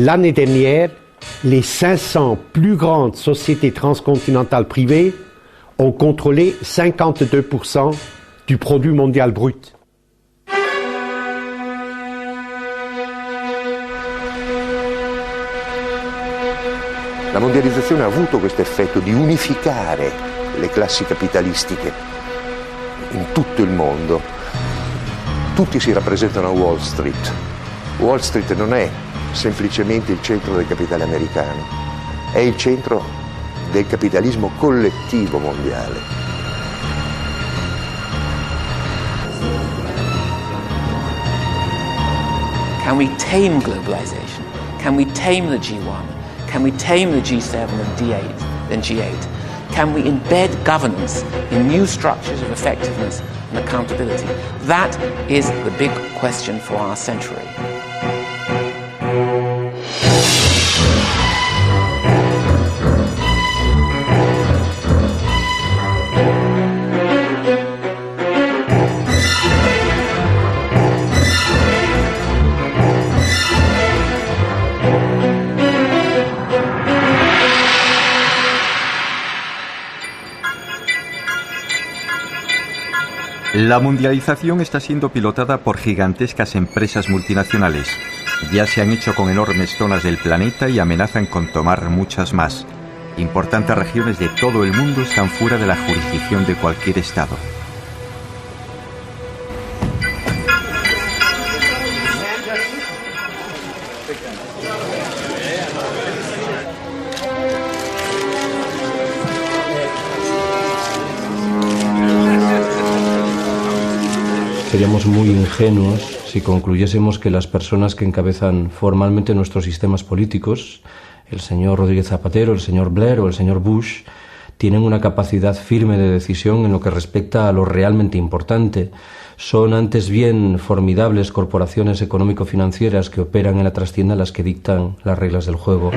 l'année dernière, les 500 plus grandes sociétés transcontinentales privées ont contrôlé 52% du produit mondial brut. La mondializzazione ha avuto questo effetto di unificare le classi capitalistiche in tutto il mondo. Tutti si rappresentano a Wall Street. Wall Street non è semplicemente il centro del capitale americano, è il centro del capitalismo collettivo mondiale. Can we tame globalization? Can we tame the G1? Can we tame the G7 and D8 and G8? Can we embed governance in new structures of effectiveness and accountability? That is the big question for our century. La mundialización está siendo pilotada por gigantescas empresas multinacionales. Ya se han hecho con enormes zonas del planeta y amenazan con tomar muchas más. Importantes regiones de todo el mundo están fuera de la jurisdicción de cualquier Estado. Seríamos muy ingenuos si concluyésemos que las personas que encabezan formalmente nuestros sistemas políticos, el señor Rodríguez Zapatero, el señor Blair o el señor Bush, tienen una capacidad firme de decisión en lo que respecta a lo realmente importante. Son antes bien formidables corporaciones económico-financieras que operan en la trastienda las que dictan las reglas del juego.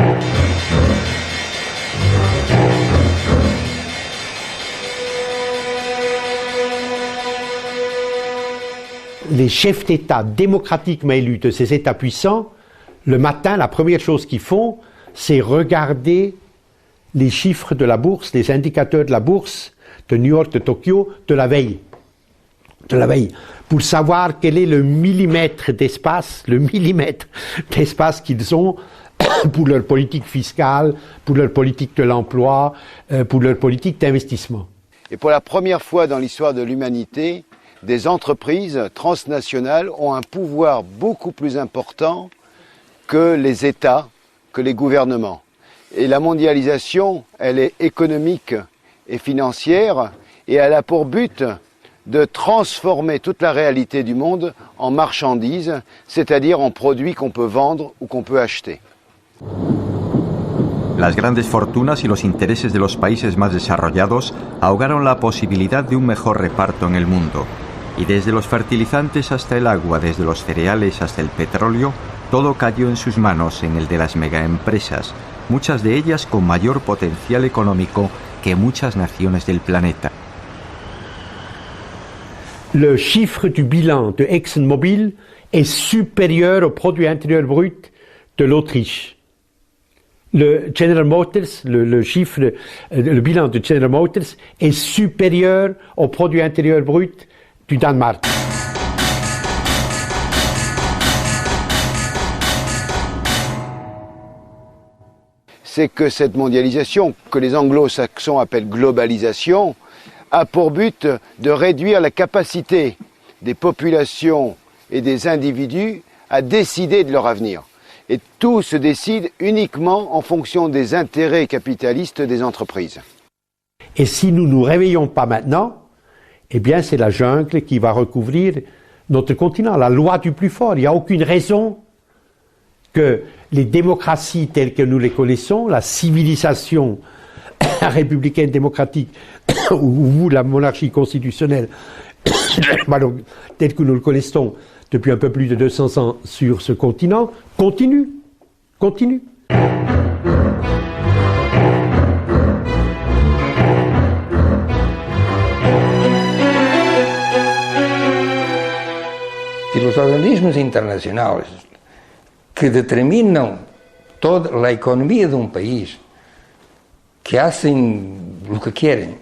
Les chefs d'État démocratiquement élus de ces États puissants, le matin, la première chose qu'ils font, c'est regarder les chiffres de la bourse, les indicateurs de la bourse de New York, de Tokyo, de la veille, pour savoir quel est le millimètre d'espace qu'ils ont pour leur politique fiscale, pour leur politique de l'emploi, pour leur politique d'investissement. Et pour la première fois dans l'histoire de l'humanité, des entreprises transnationales ont un pouvoir beaucoup plus important que les États, que les gouvernements. Et la mondialisation, elle est économique et financière et elle a pour but de transformer toute la réalité du monde en marchandises, c'est-à-dire en produits qu'on peut vendre ou qu'on peut acheter. Las grandes fortunas y los intereses de los países más desarrollados ahogaron la posibilidad de un mejor reparto en el mundo. Y desde los fertilizantes hasta el agua, desde los cereales hasta el petróleo, todo cayó en sus manos en el de las megaempresas, muchas de ellas con mayor potencial económico que muchas naciones del planeta. Le chiffre du bilan de ExxonMobil est supérieur au produit intérieur brut de l'Autriche. Le General Motors, le bilan de General Motors est supérieur au produit intérieur brut du Danemark. C'est que cette mondialisation, que les anglo-saxons appellent globalisation, a pour but de réduire la capacité des populations et des individus à décider de leur avenir. Et tout se décide uniquement en fonction des intérêts capitalistes des entreprises. Et si nous ne nous réveillons pas maintenant, eh bien c'est la jungle qui va recouvrir notre continent, la loi du plus fort. Il n'y a aucune raison que les démocraties telles que nous les connaissons, la civilisation républicaine démocratique ou la monarchie constitutionnelle telle que nous le connaissons depuis un peu plus de 200 ans sur ce continent, continue. Y los organismos internacionales que determinan toda la economía de un país, que hacen lo que quieren,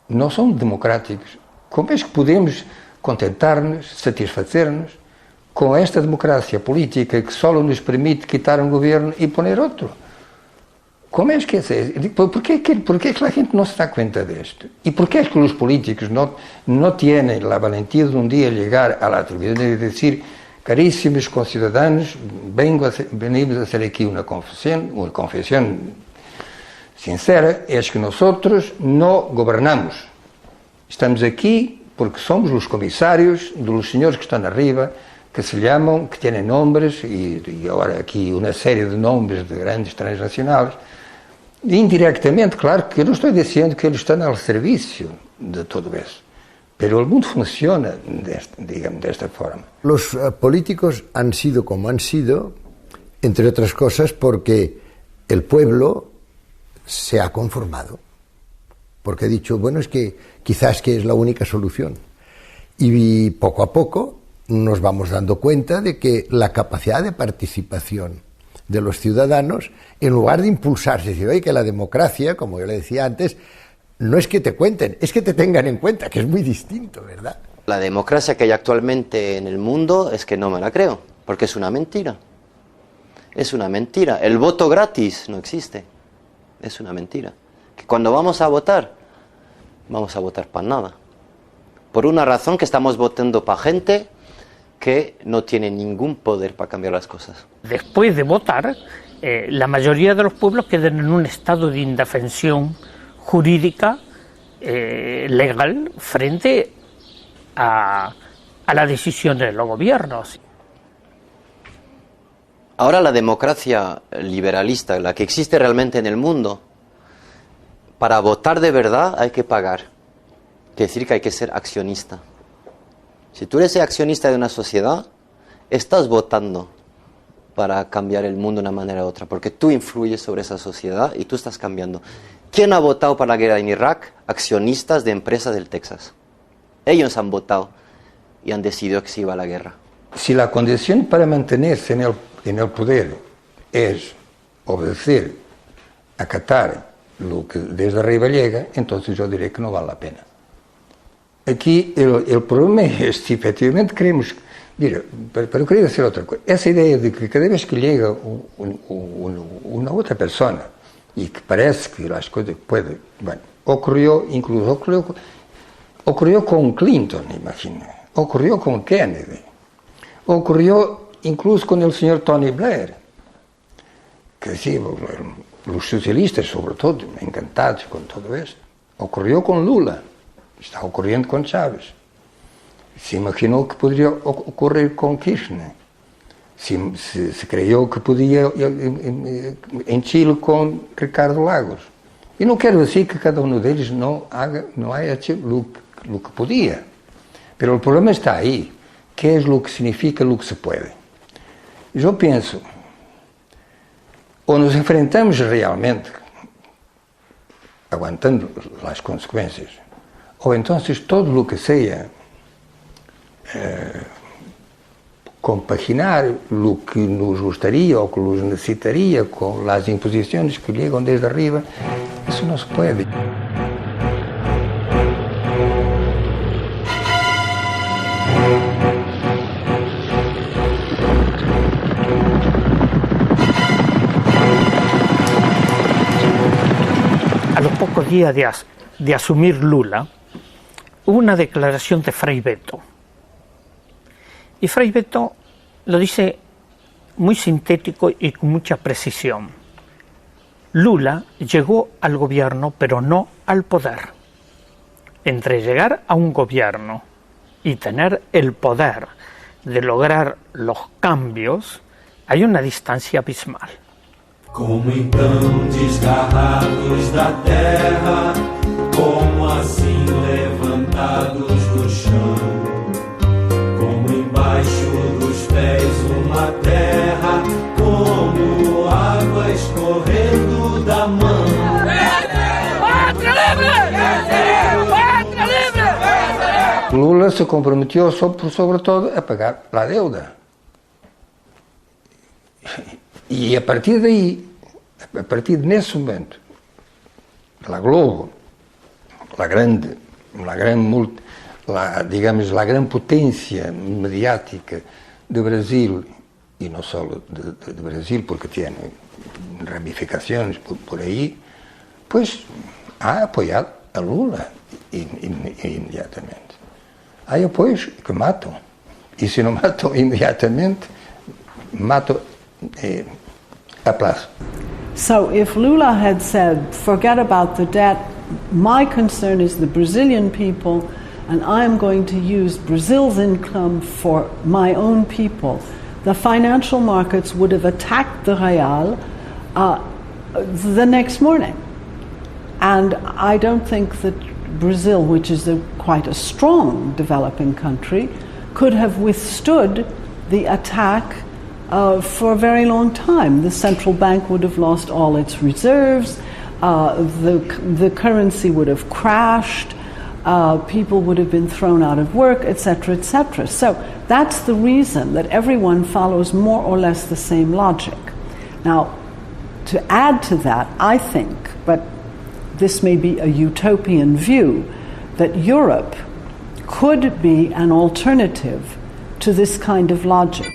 no son democráticos, ¿cómo es que podemos contentar-nos, satisfacer-nos con esta democracia política que solo nos permite quitar un gobierno y poner otro? ¿Cómo es que es? ¿Por qué es que la gente no se da cuenta de esto? ¿Y por qué es que los políticos no tienen la valentía de un día llegar a la televisión y decir, carísimos conciudadanos, venimos a hacer aquí una confesión sincera, es que nosotros no gobernamos. Estamos aquí porque somos los comisarios de los señores que están arriba, que se llaman, que tienen nombres, y ahora aquí una serie de nombres de grandes transnacionales. Indirectamente, claro que eu não estou dizendo que eles estão ao serviço de todo isso, pero el mundo funciona de esta forma. Los políticos han sido como han sido, entre otras cosas, porque el pueblo se ha conformado, porque ha dicho, bueno, es que quizás que es la única solución. Y poco a poco nos vamos dando cuenta de que la capacidad de participación de los ciudadanos, en lugar de impulsarse, decir, oye, que la democracia, como yo le decía antes, no es que te cuenten, es que te tengan en cuenta, que es muy distinto, ¿verdad? La democracia que hay actualmente en el mundo es que no me la creo, porque es una mentira. Es una mentira. El voto gratis no existe. Es una mentira. Que cuando vamos a votar para nada. Por una razón, que estamos votando para gente que no tiene ningún poder para cambiar las cosas. Después de votar, la mayoría de los pueblos quedan en un estado de indefensión jurídica, legal, frente a las decisiones de los gobiernos. Ahora la democracia liberalista, la que existe realmente en el mundo, para votar de verdad hay que pagar. Quiere decir que hay que ser accionista. Si tú eres accionista de una sociedad, estás votando para cambiar el mundo de una manera u otra, porque tú influyes sobre esa sociedad y tú estás cambiando. ¿Quién ha votado para la guerra en Irak? Accionistas de empresas del Texas. Ellos han votado y han decidido que se iba a la guerra. Si la condición para mantenerse en el poder es obedecer, acatar lo que desde arriba llega, entonces yo diré que no vale la pena. Aquí el problema es si efectivamente queremos... Mira, pero quería decir otra cosa. Esa idea de que cada vez que llega una otra persona y que parece que las cosas pueden... Bueno, ocurrió con Clinton, imagino. Ocurrió con Kennedy. Ocurrió incluso con el señor Tony Blair. Que decía, los socialistas sobre todo, encantados con todo esto. Ocurrió con Lula. Está ocurriendo con Chávez. Se imaginou que poderia ocorrer com Kirchner. Se creyó que podia em Chile com Ricardo Lagos. E não quero dizer que cada um deles não haya hecho lo que podia. Pero o problema está aí. Que é o que significa o que se pode? Eu penso, ou nos enfrentamos realmente, aguantando as consequências, ou então todo o que seja compaginar lo que nos gustaría o que nos necesitaría con las imposiciones que llegan desde arriba, eso no se puede. A los pocos días de asumir Lula, hubo una declaración de Frei Betto. Y Frei Betto lo dice muy sintético y con mucha precisión. Lula llegó al gobierno, pero no al poder. Entre llegar a un gobierno y tener el poder de lograr los cambios, hay una distancia abismal. Como então desgarrados da terra, como assim levantados do chão, como embaixo dos pés uma terra, como água escorrendo da mão. Pátria livre! Pátria livre! Lula se comprometeu sobre todo a pagar a deuda. E a partir daí, a partir nesse momento, a Globo, a gran potência mediática do Brasil, e não só do Brasil, porque tem ramificações por aí, pois ha apoiado a Lula imediatamente. Há apoios que matam. E se não matam imediatamente, matam a prazo. So if Lula had said, forget about the debt, my concern is the Brazilian people, and I'm going to use Brazil's income for my own people, the financial markets would have attacked the real the next morning. And I don't think that Brazil, which is quite a strong developing country, could have withstood the attack for a very long time. The central bank would have lost all its reserves, the currency would have crashed, people would have been thrown out of work, etc., etc. So that's the reason that everyone follows more or less the same logic. Now, to add to that, I think, but this may be a utopian view, that Europe could be an alternative to this kind of logic.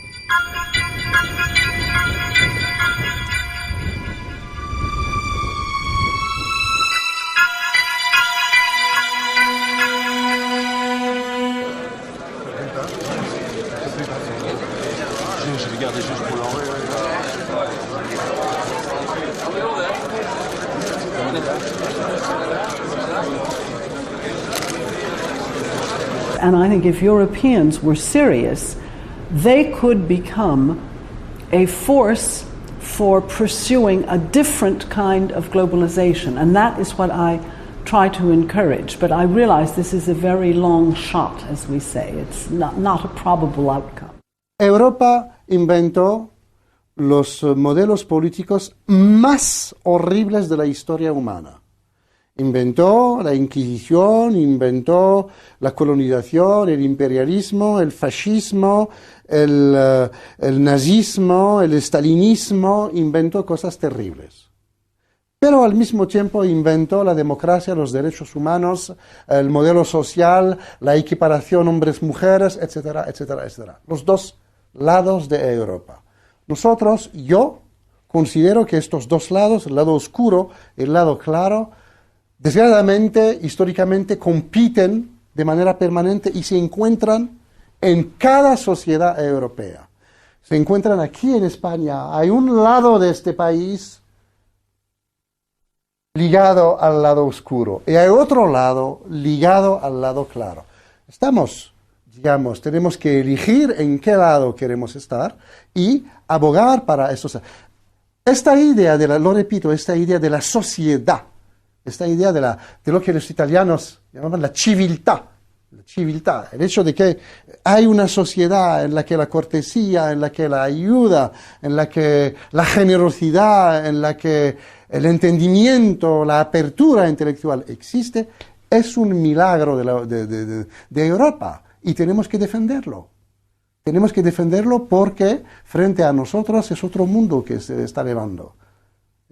And I think if Europeans were serious, they could become a force for pursuing a different kind of globalization. And that is what I try to encourage. But I realize this is a very long shot, as we say. It's not a probable outcome. Europa inventó los modelos políticos más horribles de la historia humana. Inventó la Inquisición, inventó la colonización, el imperialismo, el fascismo, el nazismo, el stalinismo, inventó cosas terribles. Pero al mismo tiempo inventó la democracia, los derechos humanos, el modelo social, la equiparación hombres-mujeres, etcétera, etcétera, etcétera. Los dos lados de Europa. Yo considero que estos dos lados, el lado oscuro y el lado claro, desgraciadamente, históricamente, compiten de manera permanente y se encuentran en cada sociedad europea. Se encuentran aquí en España. Hay un lado de este país ligado al lado oscuro y hay otro lado ligado al lado claro. Tenemos que elegir en qué lado queremos estar y abogar para eso. Esta idea lo repito, esta idea de la sociedad, esta idea de lo que los italianos llaman la civiltà, el hecho de que hay una sociedad en la que la cortesía, en la que la ayuda, en la que la generosidad, en la que el entendimiento, la apertura intelectual existe, es un milagro de Europa y tenemos que defenderlo. Tenemos que defenderlo porque frente a nosotros es otro mundo que se está elevando.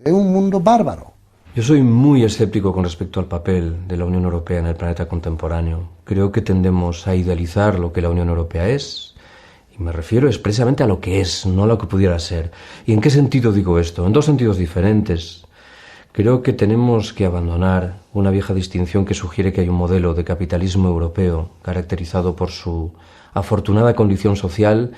Es un mundo bárbaro. Yo soy muy escéptico con respecto al papel de la Unión Europea en el planeta contemporáneo. Creo que tendemos a idealizar lo que la Unión Europea es, y me refiero expresamente a lo que es, no a lo que pudiera ser. ¿Y en qué sentido digo esto? En dos sentidos diferentes. Creo que tenemos que abandonar una vieja distinción que sugiere que hay un modelo de capitalismo europeo caracterizado por su afortunada condición social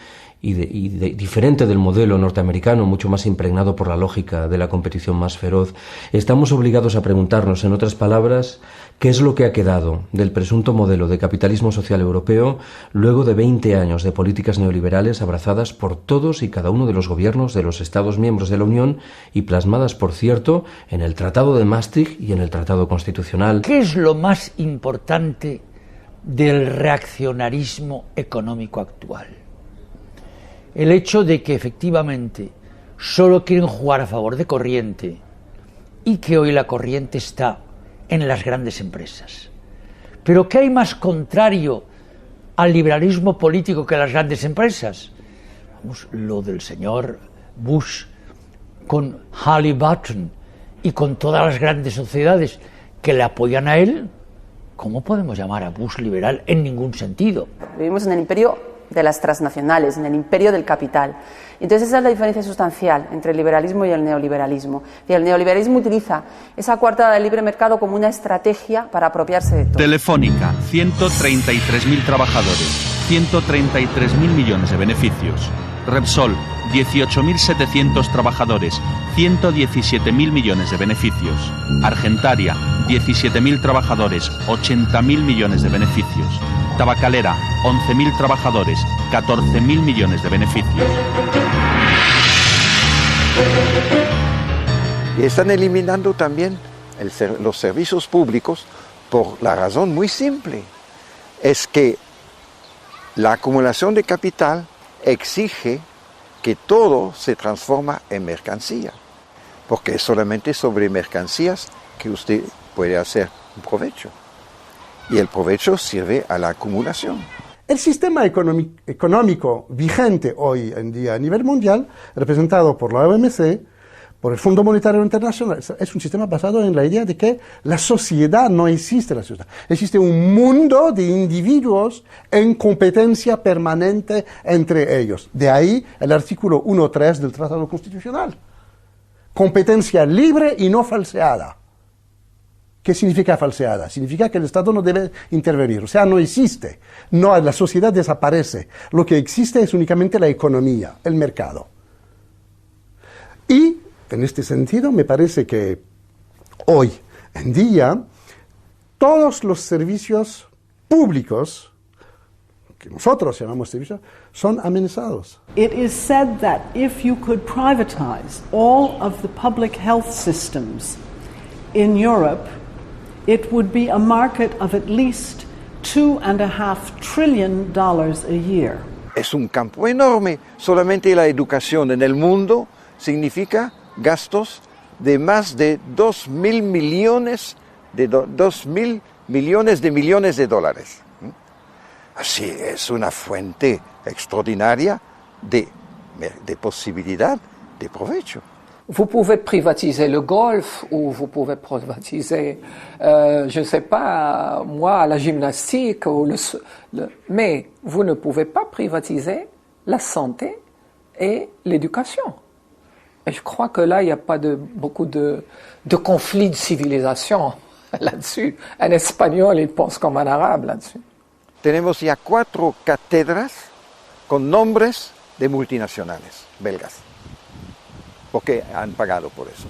y diferente del modelo norteamericano, mucho más impregnado por la lógica de la competición más feroz. Estamos obligados a preguntarnos, en otras palabras, ¿qué es lo que ha quedado del presunto modelo de capitalismo social europeo luego de 20 años de políticas neoliberales abrazadas por todos y cada uno de los gobiernos de los Estados miembros de la Unión y plasmadas, por cierto, en el Tratado de Maastricht y en el Tratado Constitucional? ¿Qué es lo más importante del reaccionarismo económico actual? El hecho de que efectivamente solo quieren jugar a favor de corriente y que hoy la corriente está en las grandes empresas. Pero ¿qué hay más contrario al liberalismo político que las grandes empresas? Vamos, lo del señor Bush con Halliburton y con todas las grandes sociedades que le apoyan a él, ¿cómo podemos llamar a Bush liberal? En ningún sentido. Vivimos en el imperio de las transnacionales, en el imperio del capital. Entonces esa es la diferencia sustancial entre el liberalismo y el neoliberalismo. Y el neoliberalismo utiliza esa coartada del libre mercado como una estrategia para apropiarse de todo. Telefónica, 133.000 trabajadores, 133.000 millones de beneficios. Repsol, 18.700 trabajadores, 117.000 millones de beneficios. Argentaria, 17.000 trabajadores, 80.000 millones de beneficios. Tabacalera, 11.000 trabajadores, 14.000 millones de beneficios. Y están eliminando también los servicios públicos por la razón muy simple. Es que la acumulación de capital exige que todo se transforma en mercancía, porque es solamente sobre mercancías que usted puede hacer un provecho, y el provecho sirve a la acumulación. El sistema económico vigente hoy en día a nivel mundial, representado por la OMC, por el Fondo Monetario Internacional, es un sistema basado en la idea de que la sociedad no existe, la sociedad. Existe un mundo de individuos en competencia permanente entre ellos. De ahí el artículo 1.3 del Tratado Constitucional. Competencia libre y no falseada. ¿Qué significa falseada? Significa que el Estado no debe intervenir, o sea, no existe. No, la sociedad desaparece. Lo que existe es únicamente la economía, el mercado. Y en este sentido, me parece que hoy en día todos los servicios públicos, que nosotros llamamos servicios, son amenazados. It is said that if you could privatize all of the public health systems in Europe, it would be a market of at least $2.5 trillion a year. Es un campo enorme. Solamente la educación en el mundo significa gastos de más de 2.000 millones de dólares. Así es una fuente extraordinaria de posibilidad de provecho. Vous pouvez privatiser le golf ou vous pouvez privatiser, je ne sais pas, moi, la gymnastique, mais vous ne pouvez pas privatiser la santé et l'éducation. Et je crois que là, il n'y a pas beaucoup de conflits de civilisation là-dessus. Un espagnol, il pense comme un arabe là-dessus. Tenemos ya 4 cátedras con nombres de multinacionales belgas, porque han pagado por eso.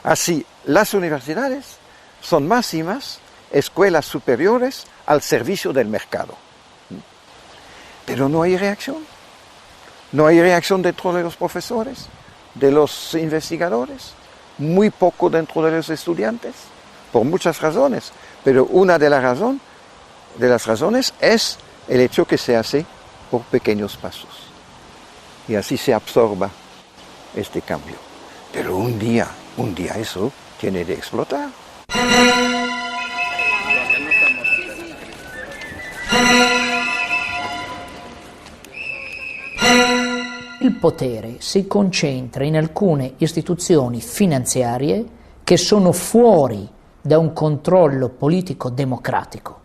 Así, las universidades son más y más escuelas superiores al servicio del mercado. Pero no hay reacción. No hay reacción dentro de los profesores, de los investigadores, muy poco dentro de los estudiantes, por muchas razones. Pero una de las razones es el hecho que se hace por pequeños pasos. Y así se absorba este cambio. Pero un día eso tiene de explotar. Il potere si concentra in alcune istituzioni finanziarie che sono fuori da un controllo politico democratico.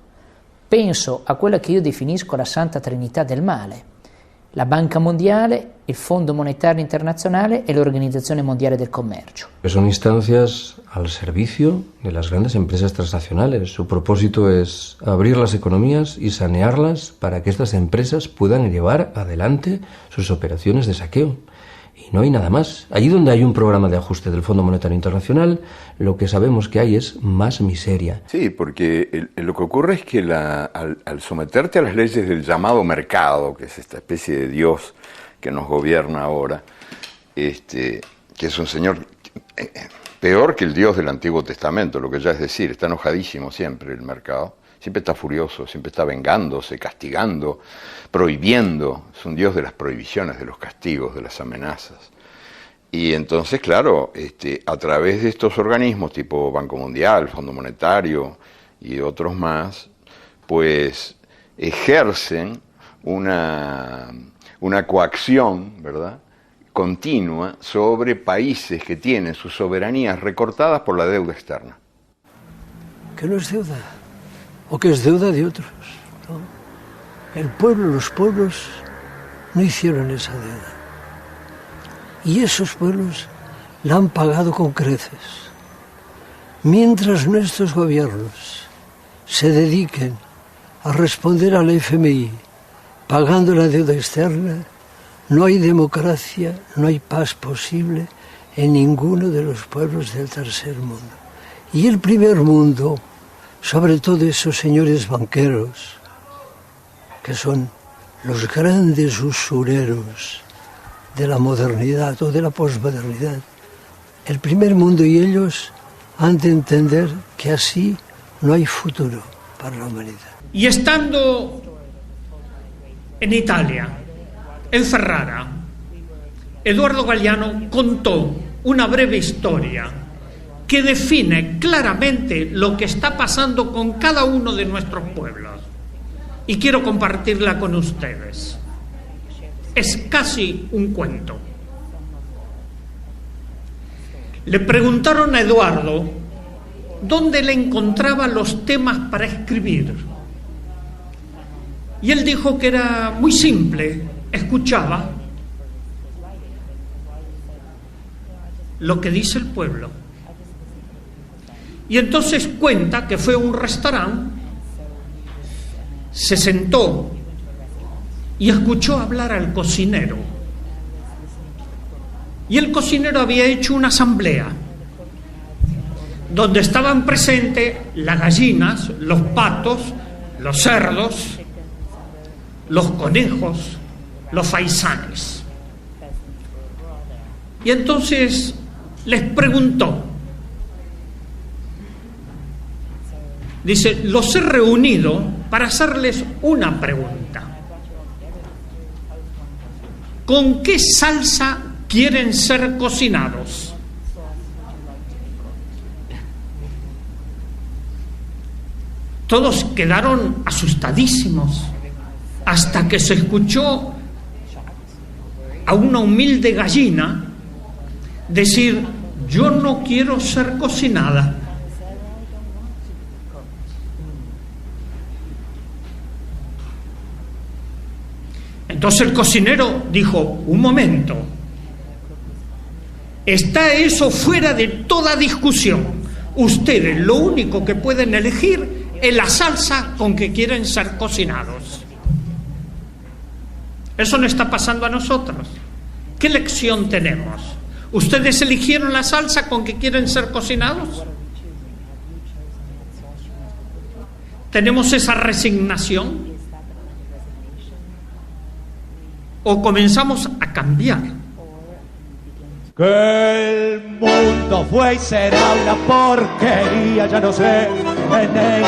Penso a quella che io definisco la Santa Trinità del male: la Banca Mondiale, il Fondo Monetario Internazionale e l'Organizzazione Mondiale del Comercio. Son instancias al servicio de las grandes empresas transnacionales. Su propósito es abrir las economías y sanearlas para que estas empresas puedan llevar adelante sus operaciones de saqueo. Y no hay nada más. Allí donde hay un programa de ajuste del Fondo Monetario Internacional, lo que sabemos que hay es más miseria. Sí, porque lo que ocurre es que al someterte a las leyes del llamado mercado, que es esta especie de Dios que nos gobierna ahora, que es un señor peor que el Dios del Antiguo Testamento, lo que ya es decir, está enojadísimo siempre el mercado, siempre está furioso, siempre está vengándose, castigando, prohibiendo. Es un Dios de las prohibiciones, de los castigos, de las amenazas. Y entonces, claro, a través de estos organismos tipo Banco Mundial, Fondo Monetario y otros más, pues ejercen una coacción, ¿verdad?, continua sobre países que tienen sus soberanías recortadas por la deuda externa. Que no es deuda, o que es deuda de otros, ¿no? El pueblo, los pueblos no hicieron esa deuda. Y esos pueblos la han pagado con creces. Mientras nuestros gobiernos se dediquen a responder al FMI pagando la deuda externa, no hay democracia, no hay paz posible en ninguno de los pueblos del tercer mundo. Y el primer mundo, sobre todo esos señores banqueros, que son los grandes usureros de la modernidad o de la posmodernidad, el primer mundo y ellos han de entender que así no hay futuro para la humanidad. Y estando en Italia, en Ferrara, Eduardo Galeano contó una breve historia que define claramente lo que está pasando con cada uno de nuestros pueblos. Y quiero compartirla con ustedes. Es casi un cuento. Le preguntaron a Eduardo dónde le encontraba los temas para escribir. Y él dijo que era muy simple, escuchaba lo que dice el pueblo. Y entonces cuenta que fue a un restaurante, se sentó y escuchó hablar al cocinero. Y el cocinero había hecho una asamblea donde estaban presentes las gallinas, los patos, los cerdos, los conejos, los faisanes. Y entonces les preguntó, dice, los he reunido para hacerles una pregunta. ¿Con qué salsa quieren ser cocinados? Todos quedaron asustadísimos hasta que se escuchó a una humilde gallina decir, yo no quiero ser cocinada. Entonces el cocinero dijo, un momento, está eso fuera de toda discusión. Ustedes lo único que pueden elegir es la salsa con que quieren ser cocinados. Eso no está pasando a nosotros. ¿Qué lección tenemos? ¿Ustedes eligieron la salsa con que quieren ser cocinados? ¿Tenemos esa resignación? ¿O comenzamos a cambiar? Que el mundo fue y será una porquería, ya no sé, en el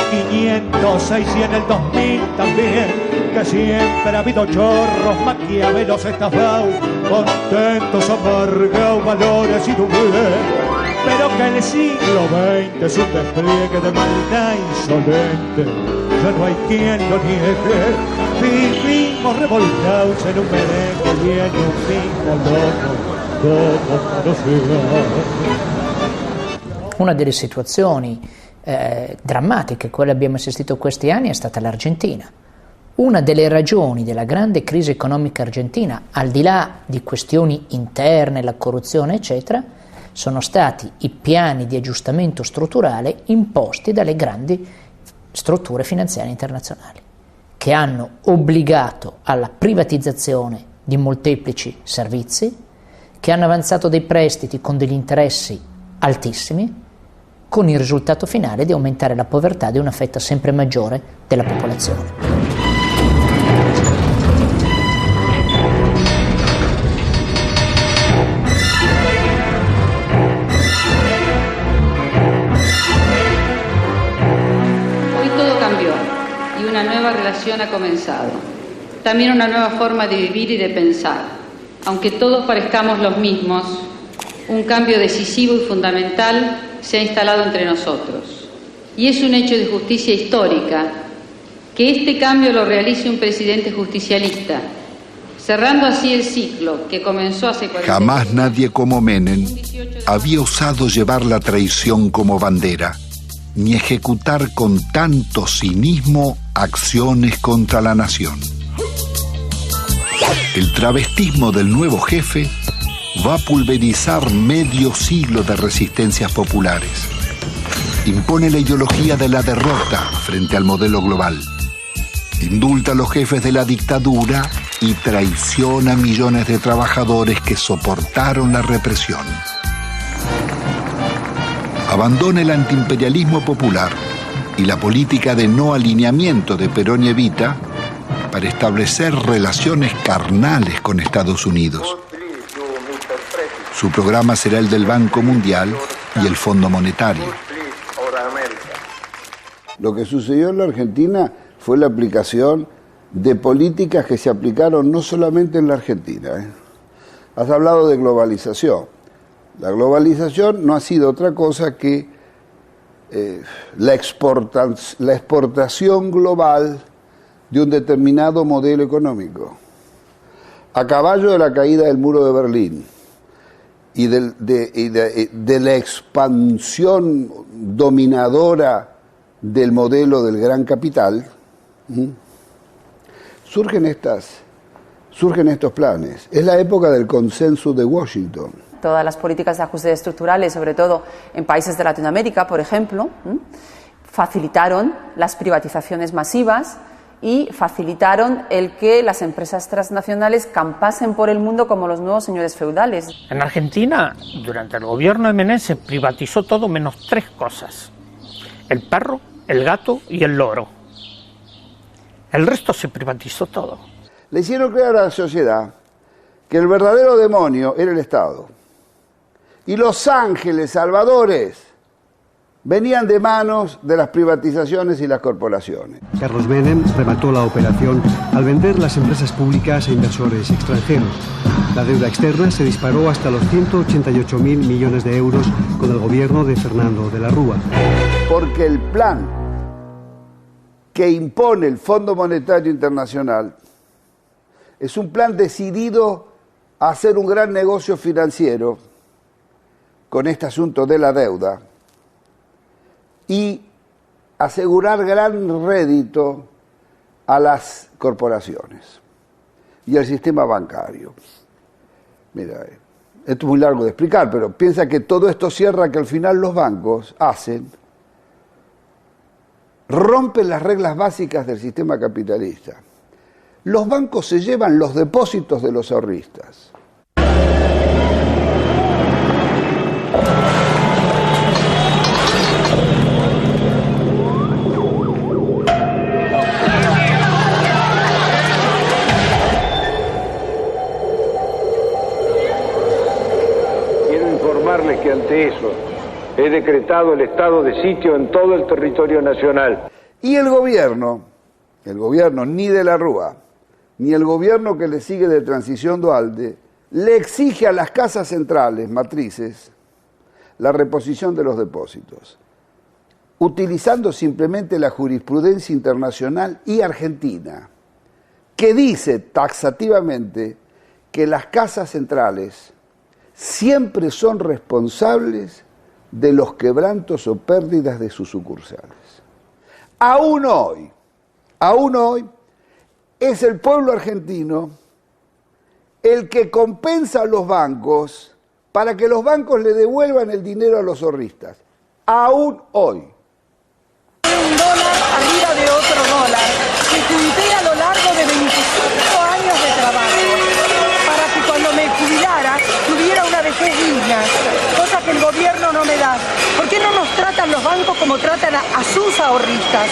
506 y en el 2000 también, que siempre ha habido chorros, maquiavelos estafados, contentos, amargados, valores y doblez, pero que el siglo XX es un despliegue de maldad insolente, ya no hay quien lo niegue, vivimos revoltados en un merengue y en un mismo loco. Una delle situazioni drammatiche a cui abbiamo assistito questi anni è stata l'Argentina. Una delle ragioni della grande crisi economica argentina, al di là di questioni interne, la corruzione eccetera, sono stati i piani di aggiustamento strutturale imposti dalle grandi strutture finanziarie internazionali, che hanno obbligato alla privatizzazione di molteplici servizi, che hanno avanzato dei prestiti con degli interessi altissimi, con il risultato finale di aumentare la povertà di una fetta sempre maggiore della popolazione. Hoy todo cambió y una nueva relación ha comenzado. También una nueva forma de vivir y de pensar. Aunque todos parezcamos los mismos, un cambio decisivo y fundamental se ha instalado entre nosotros. Y es un hecho de justicia histórica que este cambio lo realice un presidente justicialista, cerrando así el ciclo que comenzó hace 40 años. Jamás nadie como Menem había osado llevar la traición como bandera, ni ejecutar con tanto cinismo acciones contra la nación. El travestismo del nuevo jefe va a pulverizar medio siglo de resistencias populares. Impone la ideología de la derrota frente al modelo global. Indulta a los jefes de la dictadura y traiciona a millones de trabajadores que soportaron la represión. Abandona el antiimperialismo popular y la política de no alineamiento de Perón y Evita para establecer relaciones carnales con Estados Unidos. Su programa será el del Banco Mundial y el Fondo Monetario. Lo que sucedió en la Argentina fue la aplicación de políticas que se aplicaron no solamente en la Argentina. Has hablado de globalización. La globalización no ha sido otra cosa que la exportación global de un determinado modelo económico. A caballo de la caída del muro de Berlín y de la expansión dominadora del modelo del gran capital, surgen estos planes. Es la época del consenso de Washington. Todas las políticas de ajuste estructurales, sobre todo en países de Latinoamérica, por ejemplo, facilitaron las privatizaciones masivas y facilitaron el que las empresas transnacionales campasen por el mundo como los nuevos señores feudales. En Argentina, durante el gobierno de Menem, se privatizó todo menos 3 cosas: el perro, el gato y el loro. El resto se privatizó todo. Le hicieron creer a la sociedad que el verdadero demonio era el Estado. Y los ángeles salvadores venían de manos de las privatizaciones y las corporaciones. Carlos Menem remató la operación al vender las empresas públicas a inversores extranjeros. La deuda externa se disparó hasta los 188.000 millones de euros con el gobierno de Fernando de la Rúa. Porque el plan que impone el Fondo Monetario Internacional es un plan decidido a hacer un gran negocio financiero con este asunto de la deuda y asegurar gran rédito a las corporaciones y al sistema bancario. Mira, esto es muy largo de explicar, pero piensa que todo esto cierra que al final los bancos rompen las reglas básicas del sistema capitalista. Los bancos se llevan los depósitos de los ahorristas. Quiero informarles que ante eso he decretado el estado de sitio en todo el territorio nacional. Y el gobierno ni de la Rúa, ni el gobierno que le sigue de transición Duhalde, le exige a las casas centrales, matrices, la reposición de los depósitos, utilizando simplemente la jurisprudencia internacional y argentina, que dice taxativamente que las casas centrales siempre son responsables de los quebrantos o pérdidas de sus sucursales. Aún hoy, es el pueblo argentino el que compensa a los bancos para que los bancos le devuelvan el dinero a los ahorristas. Aún hoy. Un dólar arriba de otro dólar que junté a lo largo de 25 años de trabajo para que cuando me jubilara tuviera una vejez digna, cosa que el gobierno no me da. ¿Por qué no nos tratan los bancos como tratan a sus ahorristas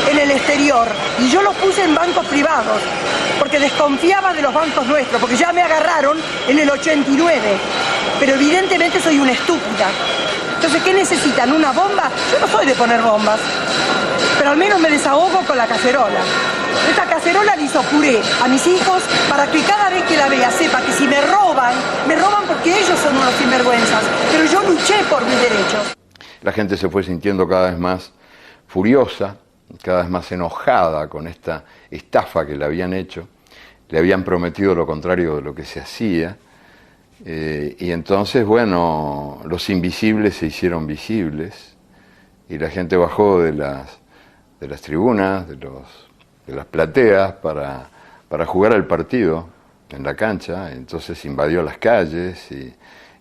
en el exterior? Y yo los puse en bancos privados porque desconfiaba de los bancos nuestros, porque ya me agarraron en el 89, pero evidentemente soy una estúpida. Entonces, ¿qué necesitan? ¿Una bomba? Yo no soy de poner bombas, pero al menos me desahogo con la cacerola. Esta cacerola le hizo puré a mis hijos para que cada vez que la vea sepa que si me roban porque ellos son unos sinvergüenzas, pero yo luché por mis derechos. La gente se fue sintiendo cada vez más furiosa, cada vez más enojada con esta estafa que le habían hecho. le habían prometido lo contrario de lo que se hacía. Y entonces, bueno, los invisibles se hicieron visibles y la gente bajó de las tribunas, de las plateas para jugar al partido en la cancha. Entonces invadió las calles y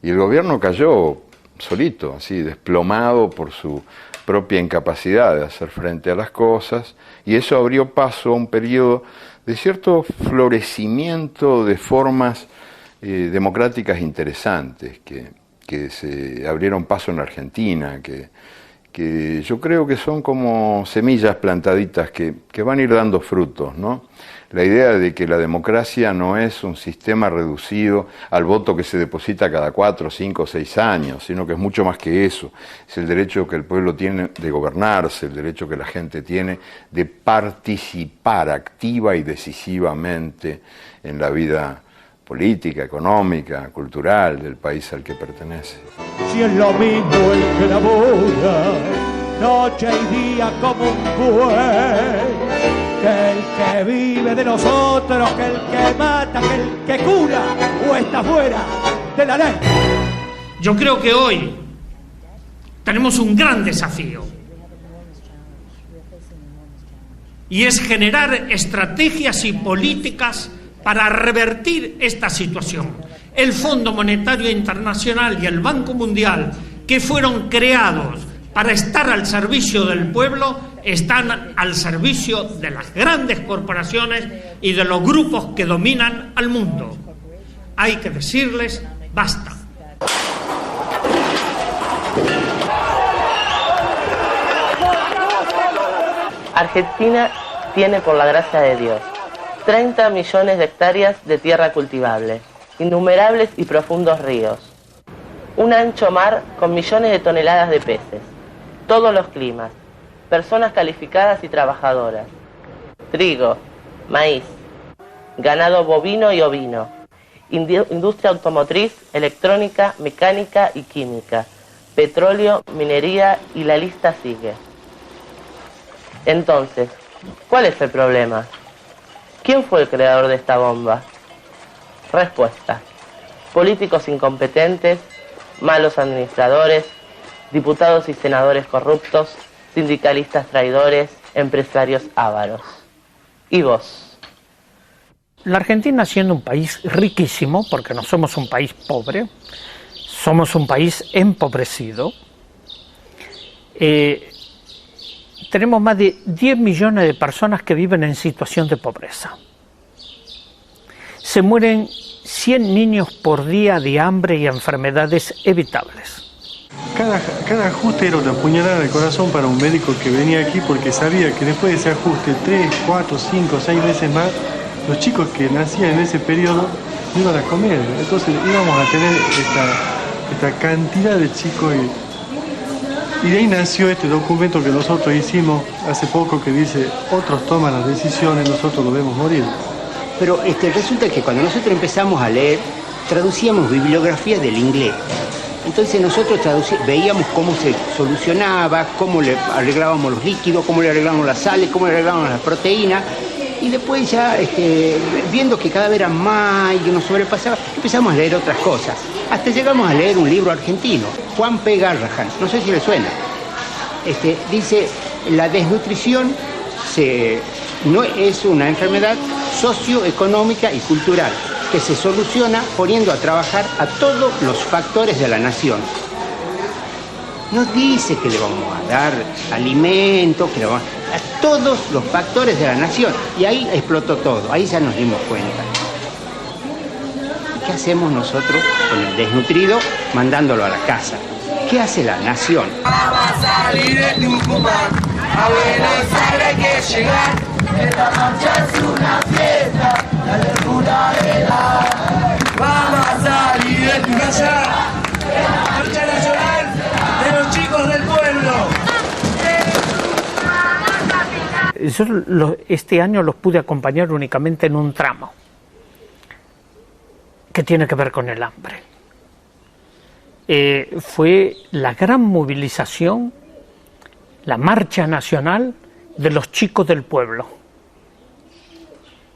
el gobierno cayó solito, así desplomado por su propia incapacidad de hacer frente a las cosas, y eso abrió paso a un periodo de cierto florecimiento de formas democráticas interesantes que se abrieron paso en Argentina, que yo creo que son como semillas plantaditas que van a ir dando frutos, ¿no? La idea de que la democracia no es un sistema reducido al voto que se deposita cada 4, 5, 6 años, sino que es mucho más que eso. Es el derecho que el pueblo tiene de gobernarse, el derecho que la gente tiene de participar activa y decisivamente en la vida política, económica, cultural del país al que pertenece. Si es lo mismo el que labora, noche y día como un buey, que el que vive de nosotros, que el que mata, que el que cura, o está fuera de la ley. Yo creo que hoy tenemos un gran desafío, y es generar estrategias y políticas para revertir esta situación. El Fondo Monetario Internacional y el Banco Mundial, que fueron creados para estar al servicio del pueblo, están al servicio de las grandes corporaciones y de los grupos que dominan al mundo. Hay que decirles basta. Argentina tiene, por la gracia de Dios, 30 millones de hectáreas de tierra cultivable, innumerables y profundos ríos, un ancho mar con millones de toneladas de peces, todos los climas, personas calificadas y trabajadoras, trigo, maíz, ganado bovino y ovino, industria automotriz, electrónica, mecánica y química, petróleo, minería, y la lista sigue. Entonces, ¿cuál es el problema? ¿Quién fue el creador de esta bomba? Respuesta: políticos incompetentes, malos administradores, diputados y senadores corruptos, sindicalistas traidores, empresarios ávaros. ¿Y vos? La Argentina, siendo un país riquísimo, porque no somos un país pobre, somos un país empobrecido, tenemos más de 10 millones de personas que viven en situación de pobreza. Se mueren 100 niños por día de hambre y enfermedades evitables. Cada ajuste era una puñalada en el corazón para un médico que venía aquí, porque sabía que después de ese ajuste, 3, 4, 5, 6 veces más, los chicos que nacían en ese periodo no iban a comer. Entonces íbamos a tener esta cantidad de chicos. Y de ahí nació este documento que nosotros hicimos hace poco, que dice: otros toman las decisiones, nosotros lo vemos morir. Pero resulta que cuando nosotros empezamos a leer, traducíamos bibliografías del inglés. Entonces nosotros veíamos cómo se solucionaba, cómo le arreglábamos los líquidos, cómo le arreglábamos las sales, cómo le arreglábamos las proteínas. Y después ya, viendo que cada vez era más y que nos sobrepasaba, empezamos a leer otras cosas. Hasta llegamos a leer un libro argentino, Juan P. Garrahan, no sé si le suena. Dice: la desnutrición no es una enfermedad socioeconómica y cultural, que se soluciona poniendo a trabajar a todos los factores de la nación. No dice que le vamos a dar alimento, que le vamos a todos los factores de la nación. Y ahí explotó todo, ahí ya nos dimos cuenta. ¿Qué hacemos nosotros con el desnutrido mandándolo a la casa? ¿Qué hace la nación? Vamos a salir de Tucumán, a Buenos Aires hay que llegar. Esta marcha es una fiesta, la locura de la. Vamos a salir de tu casa, la marcha nacional de los chicos del pueblo. Yo este año los pude acompañar únicamente en un tramo que tiene que ver con el hambre. Fue la gran movilización, la marcha nacional de los chicos del pueblo,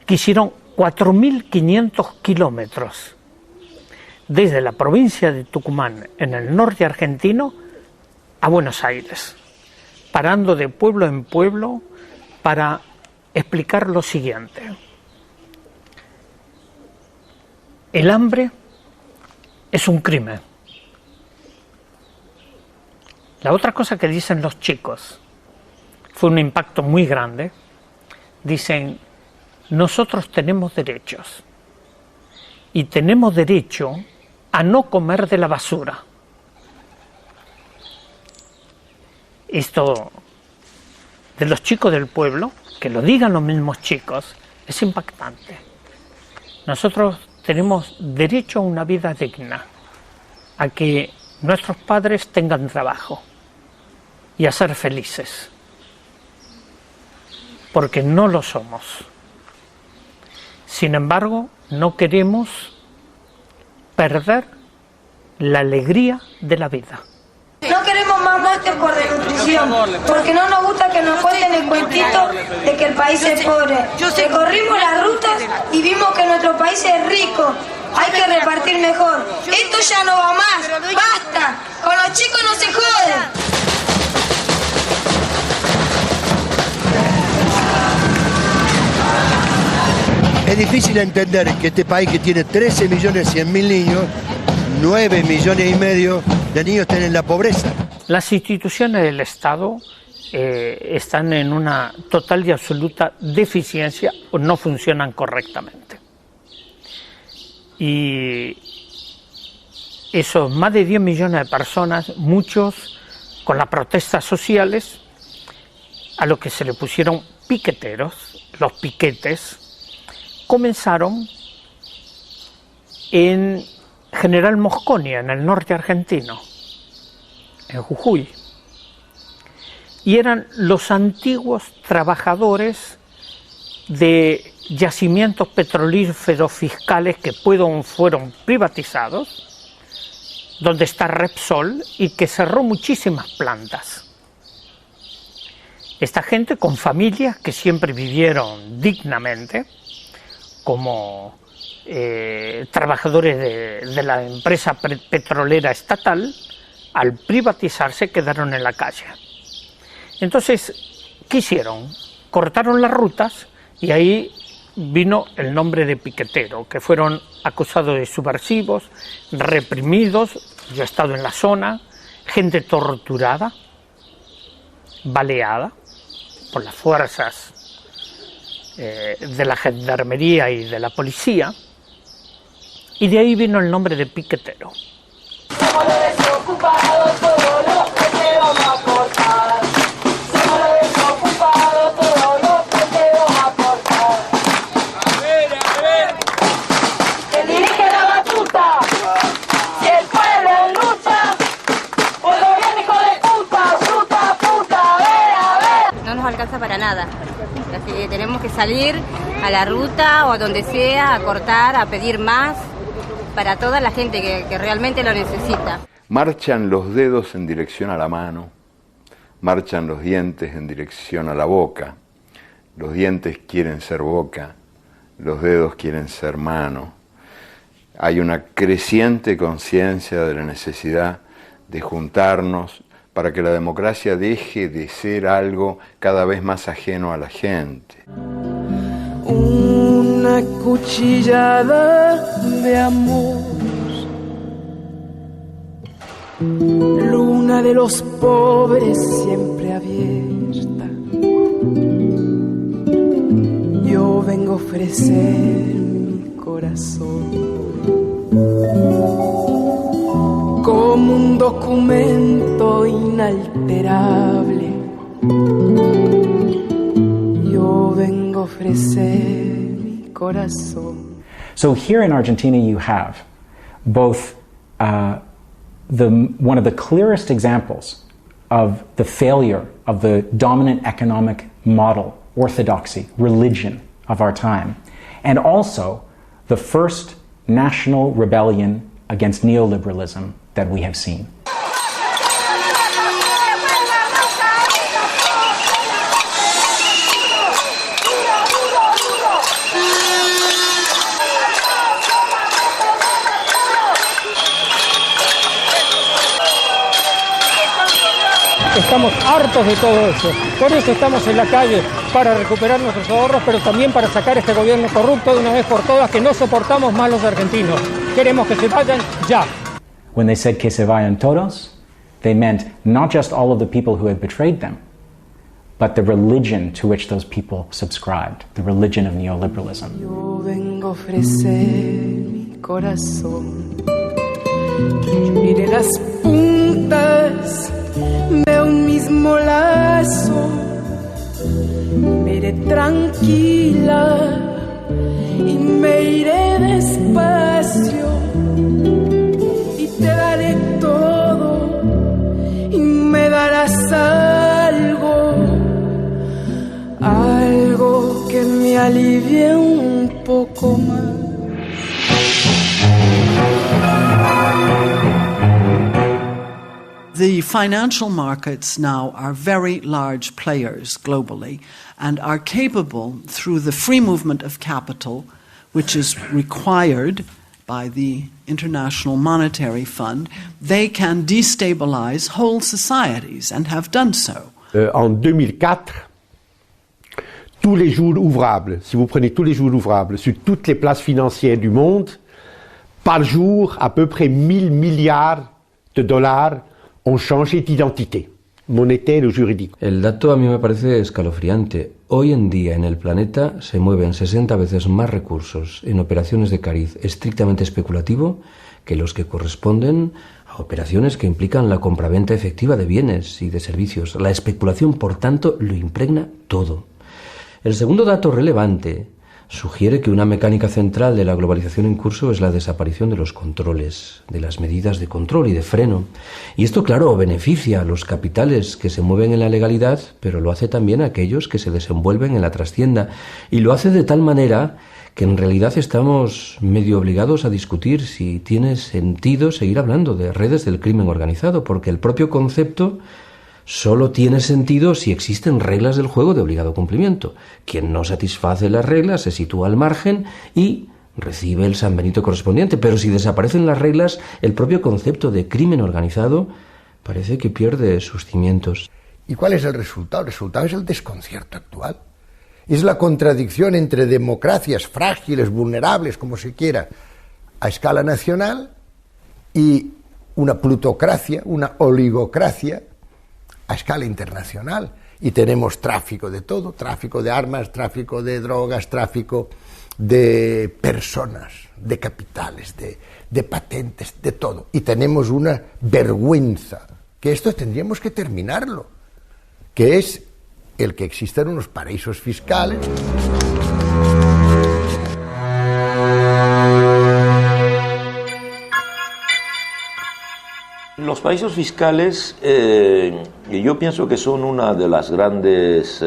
que hicieron 4.500 kilómetros desde la provincia de Tucumán, en el norte argentino, a Buenos Aires, parando de pueblo en pueblo para explicar lo siguiente. El hambre es un crimen. La otra cosa que dicen los chicos, fue un impacto muy grande, dicen, nosotros tenemos derechos y tenemos derecho a no comer de la basura. Esto de los chicos del pueblo, que lo digan los mismos chicos, es impactante. Nosotros tenemos derecho a una vida digna, a que nuestros padres tengan trabajo y a ser felices, porque no lo somos. Sin embargo, no queremos perder la alegría de la vida. No queremos más muertes por desnutrición, porque no nos gusta que nos cuenten el cuentito de que el país es pobre. Recorrimos las rutas y vimos que nuestro país es rico. Hay que repartir mejor. Esto ya no va más. ¡Basta! Con los chicos no se jode. Es difícil entender que este país que tiene 13.100.000 niños, 9,5 millones de niños estén en la pobreza. Las instituciones del Estado están en una total y absoluta deficiencia o no funcionan correctamente. Y esos más de 10 millones de personas, muchos con las protestas sociales, a los que se le pusieron piqueteros, los piquetes, comenzaron en General Mosconi, en el norte argentino, en Jujuy, y eran los antiguos trabajadores de yacimientos petrolíferos fiscales que fueron privatizados, donde está Repsol y que cerró muchísimas plantas. Esta gente con familias que siempre vivieron dignamente, como trabajadores de la empresa petrolera estatal, al privatizarse quedaron en la calle. Entonces, ¿qué hicieron? Cortaron las rutas y ahí vino el nombre de piquetero, que fueron acusados de subversivos, reprimidos. Yo he estado en la zona, gente torturada, baleada por las fuerzas de la gendarmería y de la policía, y de ahí vino el nombre de piquetero. Somos los desocupados, todos los que te vamos a aportar. Somos los desocupados, todos los que te vamos a aportar. A ver. ¿Quién dirige la batuta? Si el pueblo lucha, pues gobierno hijo de puta, puta, a ver. No nos alcanza para nada. Así que tenemos que salir a la ruta o a donde sea, a cortar, a pedir más para toda la gente que realmente lo necesita. Marchan los dedos en dirección a la mano, marchan los dientes en dirección a la boca, los dientes quieren ser boca, los dedos quieren ser mano. Hay una creciente conciencia de la necesidad de juntarnos para que la democracia deje de ser algo cada vez más ajeno a la gente. Una cuchillada de amor, luna de los pobres siempre abierta. Yo vengo a ofrecer mi corazón como un documento inalterable. Yo vengo a ofrecer mi corazón. So here in Argentina you have both one of the clearest examples of the failure of the dominant economic model, orthodoxy, religion of our time, and also the first national rebellion against neoliberalism that we have seen. Estamos hartos de todo eso. Por eso estamos en la calle, para recuperar nuestros ahorros, pero también para sacar este gobierno corrupto de una vez por todas, que no soportamos más los argentinos. Queremos que se vayan ya. When they said que se vayan todos, they meant not just all of the people who had betrayed them, but the religion to which those people subscribed, the religion of neoliberalism. Yo vengo a ofrecer mi corazón. Mire las puntas de un mismo lazo. Me iré tranquila y me iré despacio y te daré todo y me darás algo que me alivie un poco más. The financial markets now are very large players globally and are capable, through the free movement of capital, which is required by the International Monetary Fund, they can destabilize whole societies and have done so. En 2004, tous les jours ouvrables, si vous prenez tous les jours ouvrables sur toutes les places financières du monde, par jour, à peu près 1000 milliards de dollars ont changé d'identité, monétaire o jurídico. El dato a mí me parece escalofriante. Hoy en día en el planeta se mueven 60 veces más recursos en operaciones de cariz estrictamente especulativo que los que corresponden a operaciones que implican la compraventa efectiva de bienes y de servicios. La especulación, por tanto, lo impregna todo. El segundo dato relevante sugiere que una mecánica central de la globalización en curso es la desaparición de los controles, de las medidas de control y de freno. Y esto, claro, beneficia a los capitales que se mueven en la legalidad, pero lo hace también a aquellos que se desenvuelven en la trastienda. Y lo hace de tal manera que en realidad estamos medio obligados a discutir si tiene sentido seguir hablando de redes del crimen organizado, porque el propio concepto solo tiene sentido si existen reglas del juego de obligado cumplimiento. Quien no satisface las reglas se sitúa al margen y recibe el San Benito correspondiente. Pero si desaparecen las reglas, el propio concepto de crimen organizado parece que pierde sus cimientos. ¿Y cuál es el resultado? El resultado es el desconcierto actual. Es la contradicción entre democracias frágiles, vulnerables, como se quiera, a escala nacional, y una plutocracia, una oligocracia a escala internacional. Y tenemos tráfico de todo, tráfico de armas, tráfico de drogas, tráfico de personas, de capitales, de patentes, de todo. Y tenemos una vergüenza, que esto tendríamos que terminarlo, que es el que existan unos paraísos fiscales. Los paraísos fiscales, yo pienso que son una de las grandes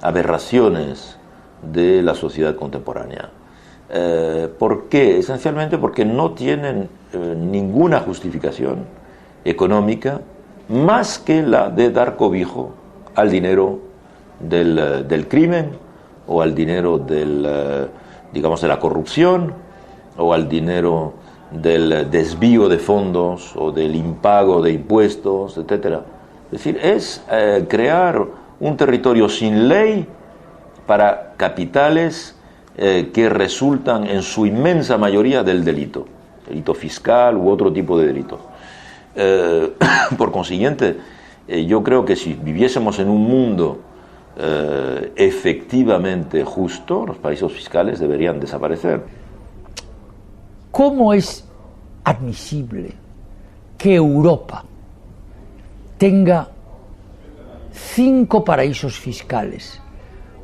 aberraciones de la sociedad contemporánea. ¿Por qué? Esencialmente porque no tienen ninguna justificación económica más que la de dar cobijo al dinero del crimen, o al dinero digamos, de la corrupción, o al dinero del desvío de fondos o del impago de impuestos, etc. Es decir, es crear un territorio sin ley para capitales que resultan en su inmensa mayoría del delito fiscal u otro tipo de delito. Por consiguiente, yo creo que si viviésemos en un mundo efectivamente justo, los paraísos fiscales deberían desaparecer. ¿Cómo es admisible que Europa tenga 5 paraísos fiscales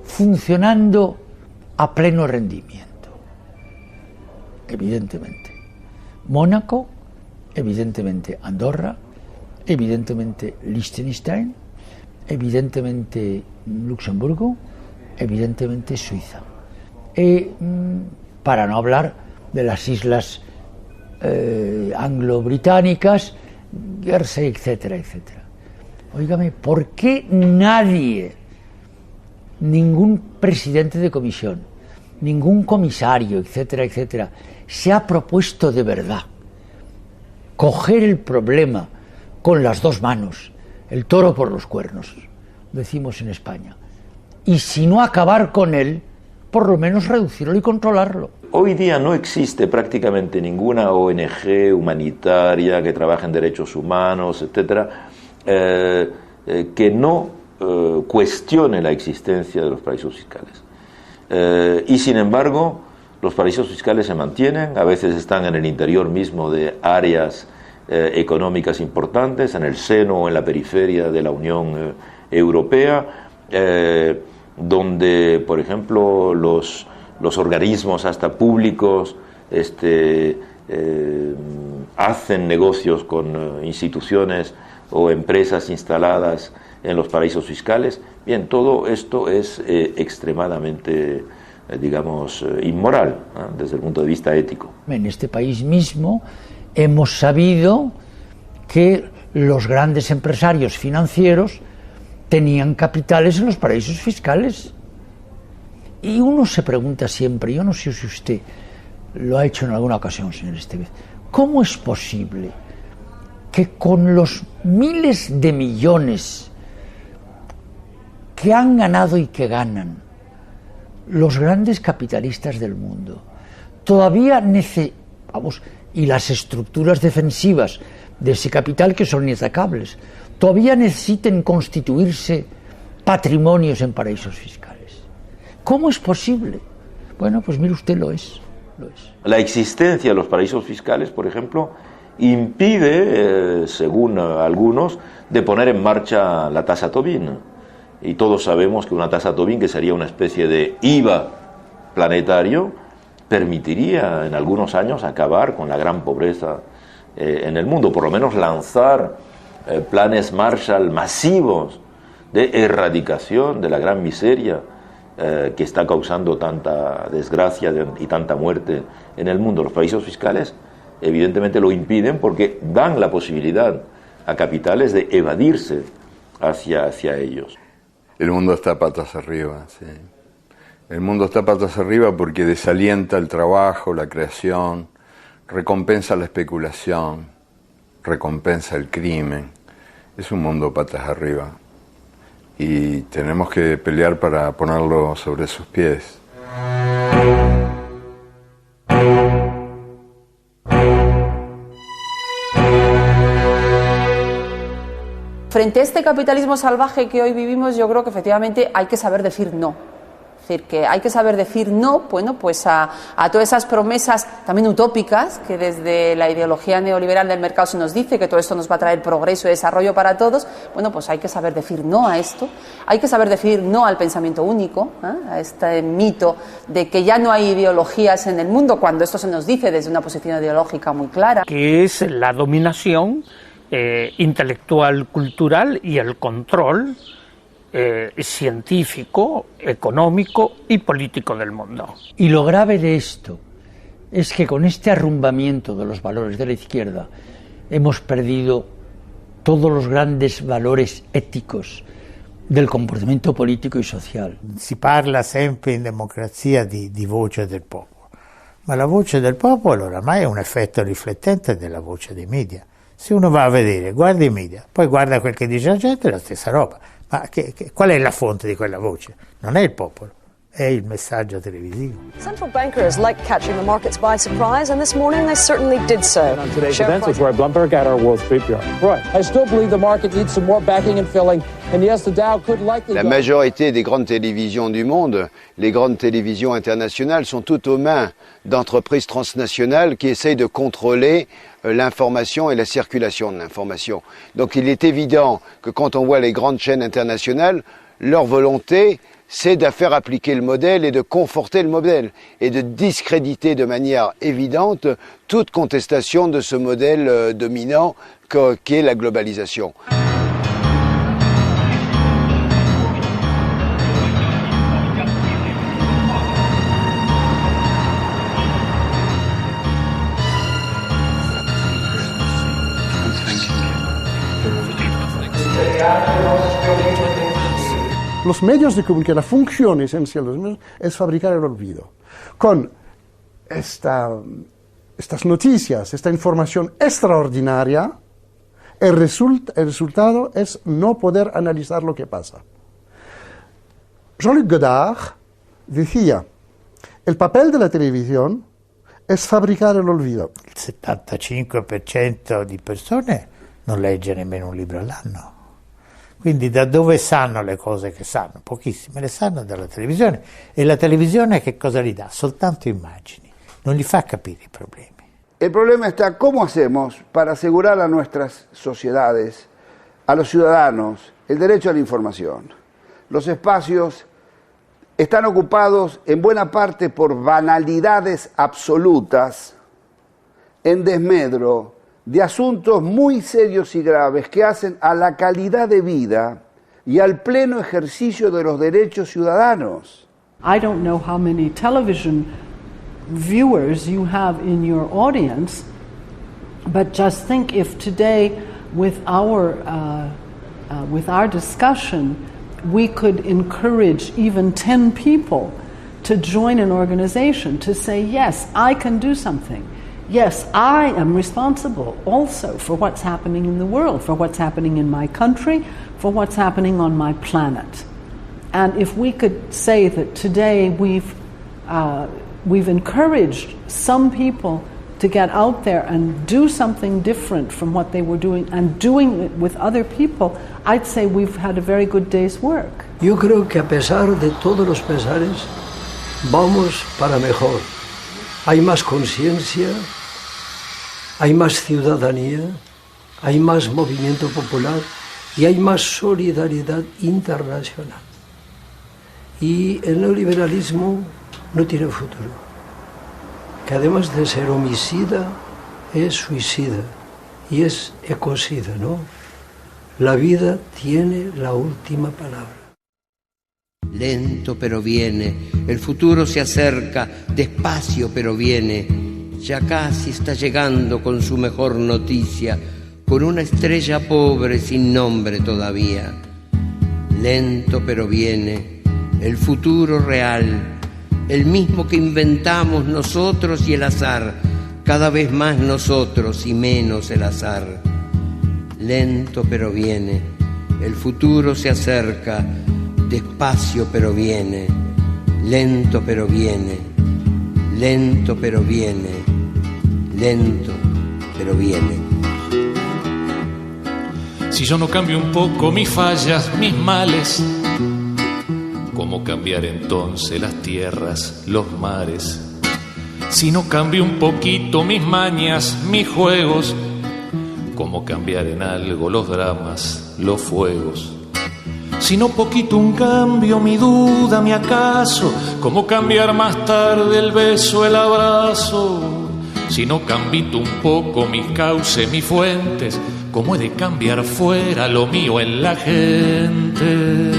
funcionando a pleno rendimiento? Evidentemente Mónaco, evidentemente Andorra, evidentemente Liechtenstein, evidentemente Luxemburgo, evidentemente Suiza. Para no hablar de las islas anglo-británicas, Guernsey, etcétera, etcétera. Óigame, ¿por qué nadie, ningún presidente de comisión, ningún comisario, etcétera, etcétera, se ha propuesto de verdad coger el problema con las dos manos, el toro por los cuernos, decimos en España. Y si no acabar con él, por lo menos reducirlo y controlarlo. Hoy día no existe prácticamente ninguna ONG humanitaria que trabaje en derechos humanos, etcétera, que no cuestione la existencia de los paraísos fiscales. Y sin embargo, los paraísos fiscales se mantienen, a veces están en el interior mismo de áreas económicas importantes, en el seno o en la periferia de la Unión Europea, donde, por ejemplo, los organismos hasta públicos hacen negocios con instituciones o empresas instaladas en los paraísos fiscales. Bien, todo esto es extremadamente, digamos, inmoral, ¿eh? Desde el punto de vista ético. En este país mismo hemos sabido que los grandes empresarios financieros tenían capitales en los paraísos fiscales. Y uno se pregunta siempre, yo no sé si usted lo ha hecho en alguna ocasión, señor Estevez, ¿cómo es posible que con los miles de millones que han ganado y que ganan los grandes capitalistas del mundo, todavía y las estructuras defensivas de ese capital que son inatacables, todavía necesiten constituirse patrimonios en paraísos fiscales? ¿Cómo es posible? Bueno, pues mire usted, lo es. La existencia de los paraísos fiscales, por ejemplo, impide, según algunos, de poner en marcha la tasa Tobin. Y todos sabemos que una tasa Tobin, que sería una especie de IVA planetario, permitiría en algunos años acabar con la gran pobreza en el mundo, por lo menos lanzar planes Marshall masivos de erradicación de la gran miseria que está causando tanta desgracia y tanta muerte en el mundo. Los paraísos fiscales evidentemente lo impiden porque dan la posibilidad a capitales de evadirse hacia ellos. El mundo está patas arriba, sí. El mundo está patas arriba porque desalienta el trabajo, la creación, recompensa la especulación, recompensa el crimen. Es un mundo patas arriba y tenemos que pelear para ponerlo sobre sus pies. Frente a este capitalismo salvaje que hoy vivimos, yo creo que efectivamente hay que saber decir no. Es decir, que hay que saber decir no, bueno, pues a todas esas promesas también utópicas que desde la ideología neoliberal del mercado se nos dice que todo esto nos va a traer progreso y desarrollo para todos. Bueno, pues hay que saber decir no a esto, hay que saber decir no al pensamiento único, a este mito de que ya no hay ideologías en el mundo, cuando esto se nos dice desde una posición ideológica muy clara. Que es la dominación intelectual, cultural y el control científico, económico y político del mundo. Y lo grave de esto es que con este arrumbamiento de los valores de la izquierda hemos perdido todos los grandes valores éticos del comportamento politico e social. Si parla sempre in democrazia di voce del popolo, ma la voce del popolo oramai è un effetto riflettente della voce dei media. Se uno va a vedere, guarda i media, poi guarda quel che dice la gente, è la stessa roba. Ma qual è la fonte di quella voce? Non è il popolo, è il messaggio televisivo. Central bankers like catching the markets by surprise, and this morning they certainly did so. On today's events with Roy Blumberg at our Wall Street Bureau. Roy, I still believe the market needs some more backing and filling, and yes, the Dow could likely... La majorité des grandes télévisions du monde, les grandes télévisions internationales, sont toutes aux mains d'entreprises transnationales qui essayent de contrôler l'information et la circulation de l'information. Donc il est évident que quand on voit les grandes chaînes internationales, leur volonté, c'est de faire appliquer le modèle et de conforter le modèle et de discréditer de manière évidente toute contestation de ce modèle dominant qu'est la globalisation. Los medios de comunicación, la función esencial de los medios es fabricar el olvido. Con estas noticias, esta información extraordinaria, El resultado es no poder analizar lo que pasa. Jean-Luc Godard decía, el papel de la televisión es fabricar el olvido. Il 75% di persone non legge nemmeno un libro all'anno. Quindi da dove sanno le cose che sanno? Pochissime le sanno dalla televisione. E la televisione che cosa gli dà? Soltanto immagini, non gli fa capire i problemi. El problema está cómo hacemos para asegurar a nuestras sociedades, a los ciudadanos, el derecho a la información. Los espacios están ocupados en buena parte por banalidades absolutas, en desmedro de asuntos muy serios y graves que hacen a la calidad de vida y al pleno ejercicio de los derechos ciudadanos. I don't know how many television viewers you have in your audience, but just think if today with our discussion we could encourage even 10 people to join an organization, to say, yes, I can do something. Yes, I am responsible also for what's happening in the world, for what's happening in my country, for what's happening on my planet. And if we could say that today we've encouraged some people to get out there and do something different from what they were doing and doing it with other people, I'd say we've had a very good day's work. Yo creo que a pesar de todos los pesares, vamos para mejor. Hay más conciencia, hay más ciudadanía, hay más movimiento popular y hay más solidaridad internacional. Y el neoliberalismo no tiene futuro, que además de ser homicida, es suicida y es ecocida, ¿no? La vida tiene la última palabra. Lento pero viene, el futuro se acerca, despacio pero viene, ya casi está llegando con su mejor noticia, con una estrella pobre sin nombre todavía. Lento pero viene, el futuro real, el mismo que inventamos nosotros y el azar, cada vez más nosotros y menos el azar. Lento pero viene, el futuro se acerca, despacio pero viene, lento pero viene, lento pero viene, lento pero viene. Si yo no cambio un poco mis fallas, mis males, ¿cómo cambiar entonces las tierras, los mares? Si no cambio un poquito mis mañas, mis juegos, ¿cómo cambiar en algo los dramas, los fuegos? Si no poquito un cambio, mi duda, mi acaso, ¿cómo cambiar más tarde el beso, el abrazo? Si no cambito un poco mis cauces, mis fuentes, ¿cómo he de cambiar fuera lo mío en la gente?